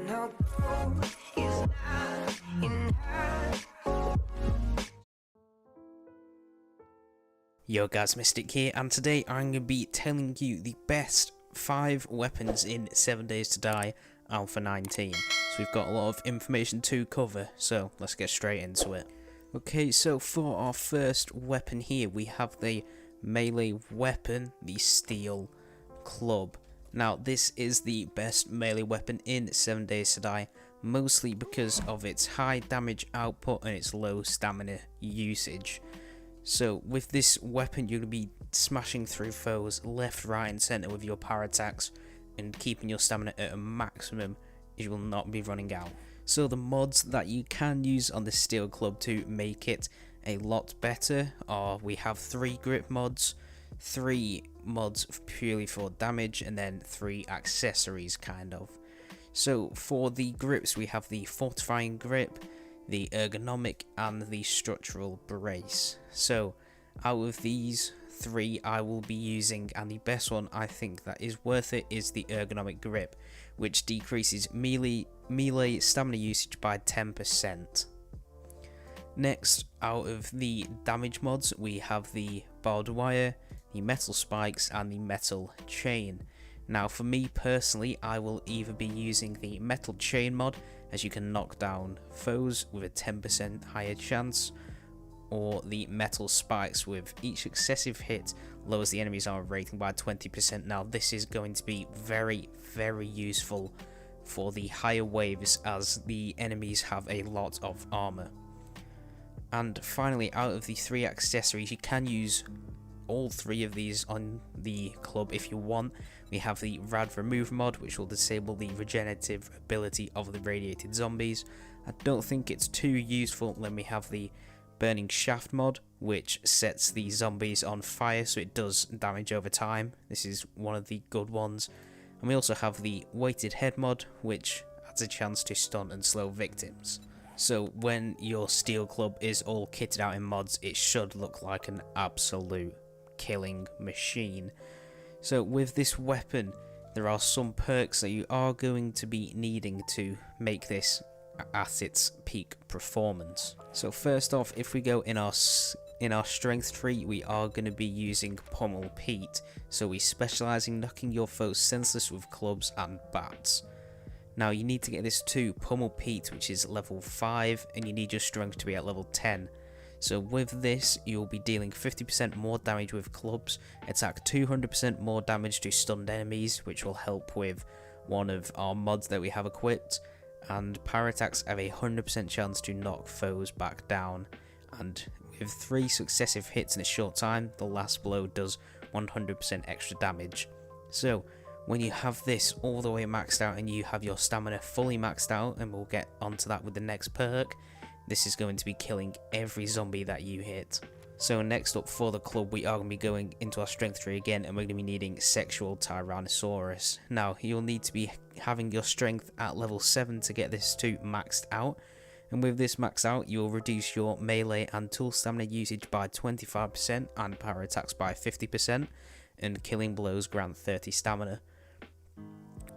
No gold is not enough. Yo guys, Mystic here, and today I'm going to be telling you the best 5 weapons in 7 Days to Die Alpha 19. So we've got a lot of information to cover, so let's get straight into it. Okay, so for our first weapon here, we have the melee weapon, the Steel Club. Now this is the best melee weapon in 7 Days to Die, mostly because of its high damage output and its low stamina usage. So with this weapon you're going to be smashing through foes left, right and centre with your power attacks and keeping your stamina at a maximum. You will not be running out. So the mods that you can use on the Steel Club to make it a lot better are, we have 3 grip mods, 3 mods purely for damage, and then 3 accessories kind of. So for the grips we have the fortifying grip, the ergonomic and the structural brace. So out of these 3 I will be using, and the best one I think that is worth it is the ergonomic grip, which decreases melee stamina usage by 10%. Next, out of the damage mods we have the barbed wire, the metal spikes and the metal chain. Now for me personally, I will either be using the metal chain mod, as you can knock down foes with a 10% higher chance, or the metal spikes, with each successive hit lowers the enemy's armor rating by 20%. Now this is going to be very useful for the higher waves, as the enemies have a lot of armor. And finally, out of the 3 accessories, you can use all 3 of these on the club if you want. We have the rad remove mod, which will disable the regenerative ability of the radiated zombies. I don't think it's too useful. Then we have the burning shaft mod, which sets the zombies on fire, so it does damage over time. This is one of the good ones. And we also have the weighted head mod, which adds a chance to stun and slow victims. So when your Steel Club is all kitted out in mods, it should look like an absolute killing machine. So with this weapon, there are some perks that you are going to be needing to make this at its peak performance. So first off, if we go in our strength tree, we are going to be using Pummel Pete. So we specialise in knocking your foes senseless with clubs and bats. Now you need to get this to Pummel Pete, which is level 5, and you need your strength to be at level 10. So with this, you'll be dealing 50% more damage with clubs, attack 200% more damage to stunned enemies, which will help with one of our mods that we have equipped, and power attacks have a 100% chance to knock foes back down, and with 3 successive hits in a short time, the last blow does 100% extra damage. So when you have this all the way maxed out and you have your stamina fully maxed out, and we'll get onto that with the next perk, this is going to be killing every zombie that you hit. So next up for the club, we are going to be going into our strength tree again, and we're going to be needing Sexual Tyrannosaurus. Now you'll need to be having your strength at level 7 to get this to maxed out, and with this maxed out you'll reduce your melee and tool stamina usage by 25% and power attacks by 50%, and killing blows grant 30 stamina.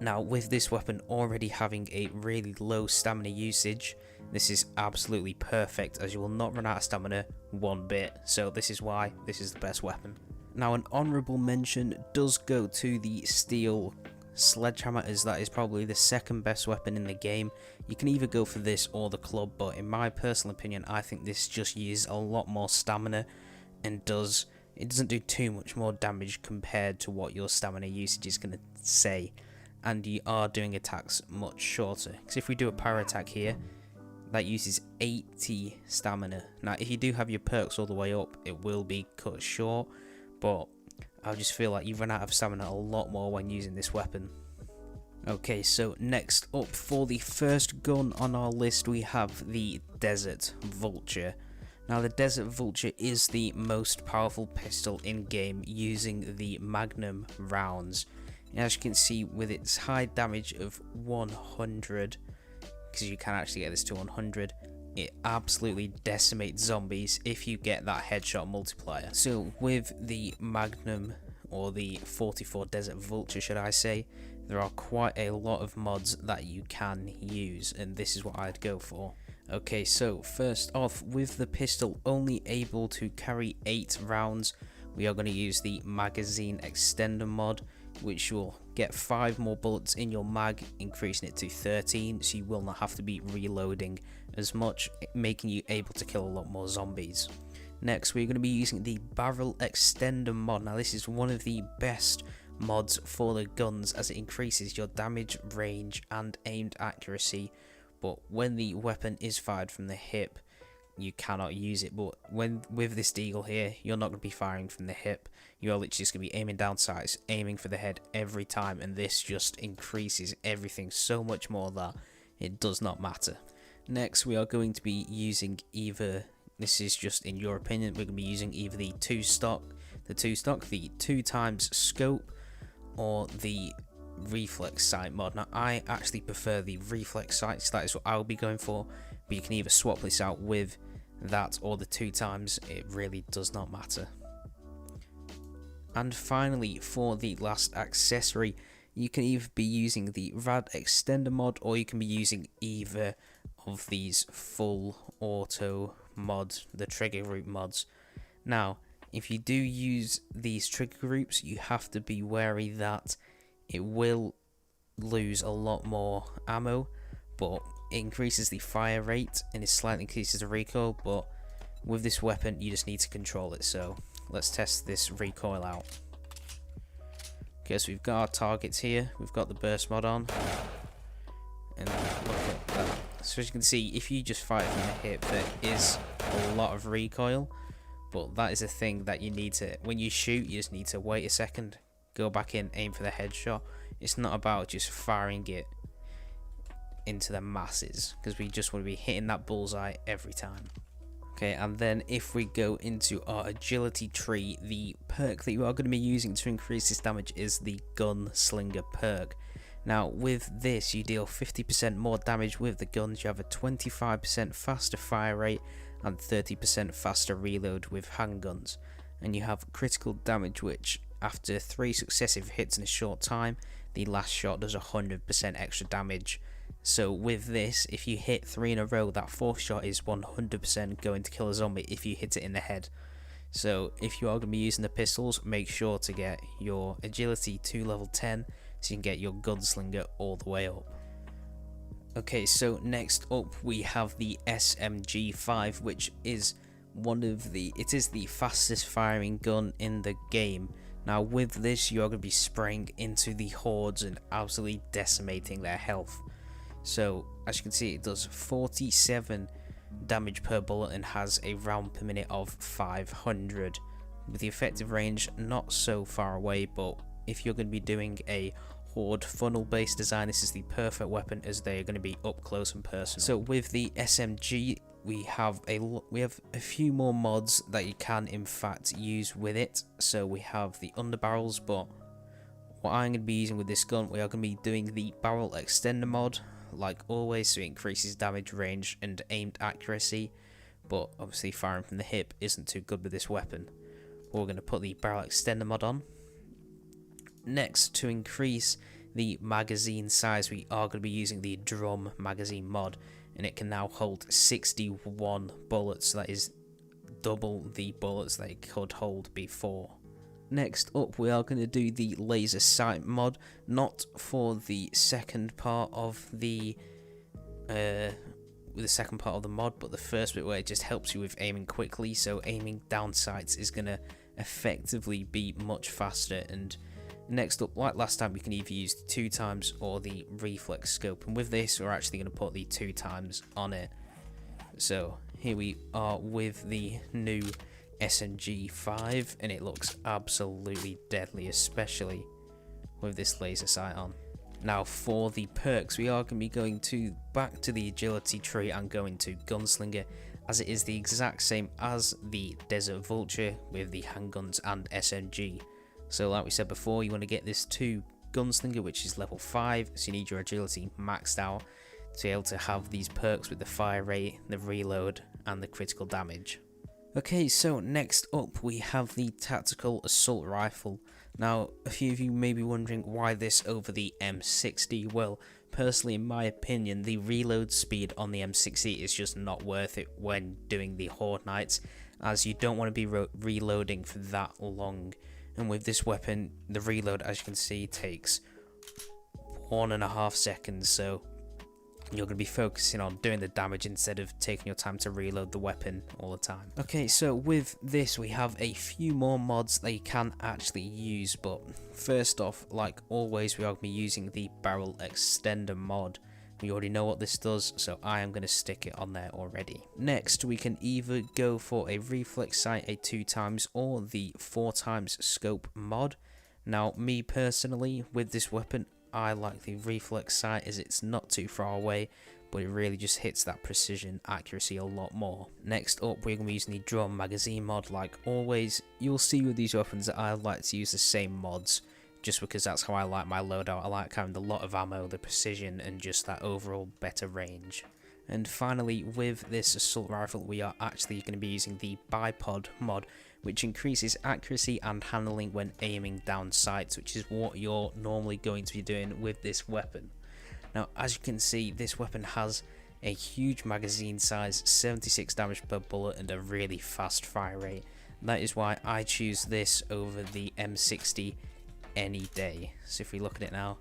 Now with this weapon already having a really low stamina usage, this is absolutely perfect, as you will not run out of stamina one bit, so this is why this is the best weapon. Now an honourable mention does go to the Steel Sledgehammer, as that is probably the second best weapon in the game. You can either go for this or the club, but in my personal opinion I think this just uses a lot more stamina, and it doesn't do too much more damage compared to what your stamina usage is going to say, and you are doing attacks much shorter, because if we do a power attack here, that uses 80 stamina. Now if you do have your perks all the way up, it will be cut short, but I just feel like you run out of stamina a lot more when using this weapon. Okay, so next up for the first gun on our list, we have the Desert Vulture. Now the Desert Vulture is the most powerful pistol in game, using the Magnum rounds. And as you can see, with its high damage of 100, because you can actually get this to 100, it absolutely decimates zombies if you get that headshot multiplier. So with the Magnum, or the 44 Desert Vulture should I say, there are quite a lot of mods that you can use, and this is what I'd go for. Okay, so first off, with the pistol only able to carry 8 rounds, we are going to use the magazine extender mod, which will get 5 more bullets in your mag, increasing it to 13, so you will not have to be reloading as much, making you able to kill a lot more zombies. Next, we're going to be using the barrel extender mod. Now, this is one of the best mods for the guns, as it increases your damage, range, and aimed accuracy. But when the weapon is fired from the hip, you cannot use it. But with this deagle here, you're not going to be firing from the hip. You're literally just going to be aiming down sights, aiming for the head every time, and this just increases everything so much more that it does not matter. Next, we are going to be using either, this is just in your opinion, we're going to be using either the 2-stock, the 2x scope, or the reflex sight mod. Now, I actually prefer the reflex sights, that is what I'll be going for, but you can either swap this out with that or the 2x, it really does not matter. And finally, for the last accessory, you can either be using the rad extender mod, or you can be using either of these full auto mods, the trigger group mods. Now, if you do use these trigger groups, you have to be wary that it will lose a lot more ammo, but it increases the fire rate and it slightly increases the recoil. But with this weapon, you just need to control it. So let's test this recoil out. Okay, so we've got our targets here, we've got the burst mod on, and look at that. So as you can see, if you just fire from the hip, there is a lot of recoil, but that is a thing that you need to, when you shoot, you just need to wait a second, go back in, aim for the headshot. It's not about just firing it into the masses, because we just want to be hitting that bullseye every time. Okay, and then if we go into our agility tree, the perk that you are going to be using to increase this damage is the gunslinger perk. Now, with this, you deal 50% more damage with the guns, you have a 25% faster fire rate, and 30% faster reload with handguns. And you have critical damage, which, after 3 successive hits in a short time, the last shot does 100% extra damage. So with this, if you hit 3 in a row, that 4th shot is 100% going to kill a zombie if you hit it in the head. So if you are going to be using the pistols, make sure to get your agility to level 10 so you can get your gunslinger all the way up. Okay, so next up we have the SMG5, which is it is the fastest firing gun in the game. Now with this, you are going to be spraying into the hordes and absolutely decimating their health. So as you can see, it does 47 damage per bullet and has a round per minute of 500. With the effective range not so far away, but if you're going to be doing a horde funnel based design, this is the perfect weapon, as they are going to be up close and personal. So with the SMG, we have a few more mods that you can in fact use with it. So we have the underbarrels, but what I'm going to be using with this gun, we are going to be doing the barrel extender mod, like always, so it increases damage, range, and aimed accuracy. But obviously firing from the hip isn't too good with this weapon. We're going to put the barrel extender mod on. Next, to increase the magazine size, we are going to be using the drum magazine mod, and it can now hold 61 bullets. That is double the bullets that it could hold before. Next up, we are going to do the laser sight mod, not for the second part of the mod, but the first bit where it just helps you with aiming quickly. So aiming down sights is going to effectively be much faster. And next up, like last time, we can either use the 2x or the reflex scope, and with this we're actually going to put the 2x on it. So here we are with the new SMG5, and it looks absolutely deadly, especially with this laser sight on. Now for the perks, we are going to be going back to the agility tree and going to gunslinger, as it is the exact same as the desert vulture with the handguns and SMG. So like we said before, you want to get this to gunslinger, which is level 5, so you need your agility maxed out to be able to have these perks with the fire rate, the reload, and the critical damage. Okay, so next up we have the tactical assault rifle. Now, a few of you may be wondering why this over the M60. Well, personally, in my opinion, the reload speed on the M60 is just not worth it when doing the Horde Nights, as you don't want to be reloading for that long. And with this weapon, the reload, as you can see, takes 1.5 seconds, so you're going to be focusing on doing the damage instead of taking your time to reload the weapon all the time. Okay, so with this we have a few more mods that you can actually use, but first off, like always, we are going to be using the barrel extender mod. We already know what this does, so I am going to stick it on there already. Next, we can either go for a reflex sight, a 2x, or the 4x scope mod. Now, me personally, with this weapon, I like the reflex sight as it's not too far away, but it really just hits that precision accuracy a lot more. Next up, we're going to be using the drum magazine mod. Like always, you'll see with these weapons that I like to use the same mods, just because that's how I like my loadout. I like having a lot of ammo, the precision, and just that overall better range. And finally, with this assault rifle, we are actually going to be using the bipod mod, which increases accuracy and handling when aiming down sights, which is what you're normally going to be doing with this weapon. Now, as you can see, this weapon has a huge magazine size, 76 damage per bullet, and a really fast fire rate. That is why I choose this over the M60 any day. So if we look at it now,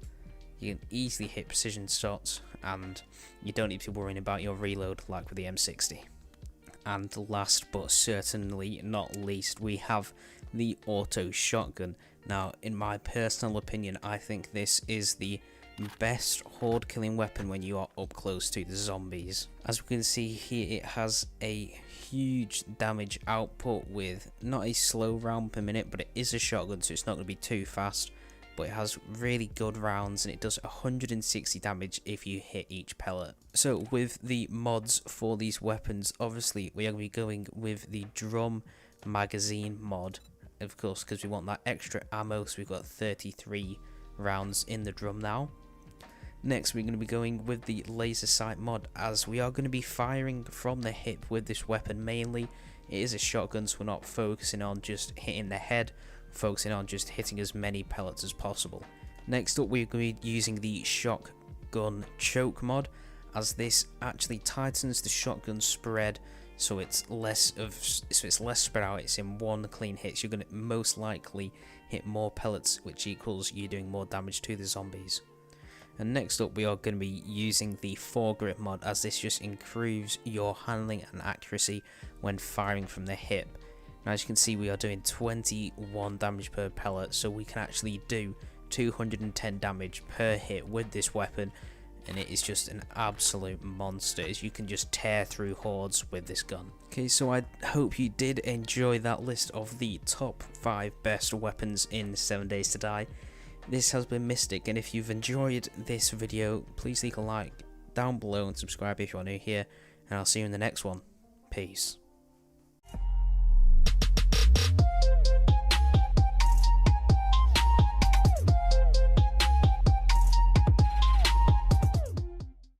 you can easily hit precision shots, and you don't need to be worrying about your reload like with the M60. And last but certainly not least, we have the auto shotgun. Now, in my personal opinion, I think this is the best horde killing weapon when you are up close to the zombies. As we can see here, it has a huge damage output with not a slow round per minute, but it is a shotgun, so it's not going to be too fast. But it has really good rounds, and it does 160 damage if you hit each pellet. So with the mods for these weapons, obviously we are going to be going with the drum magazine mod, of course, because we want that extra ammo. So we've got 33 rounds in the drum now. Next, we're going to be going with the laser sight mod, as we are going to be firing from the hip with this weapon mainly. It is a shotgun, so we're not focusing on just hitting the head, focusing on just hitting as many pellets as possible. Next up, we're going to be using the shotgun choke mod, as this actually tightens the shotgun spread, so it's less spread out. It's in one clean hit, so you're going to most likely hit more pellets, which equals you doing more damage to the zombies. And next up, we are going to be using the foregrip mod, as this just improves your handling and accuracy when firing from the hip. Now, as you can see, we are doing 21 damage per pellet, so we can actually do 210 damage per hit with this weapon, and it is just an absolute monster, as you can just tear through hordes with this gun. Okay, so I hope you did enjoy that list of the top 5 best weapons in 7 Days to Die. This has been Mystic, and if you've enjoyed this video, please leave a like down below and subscribe if you're new here, and I'll see you in the next one. Peace.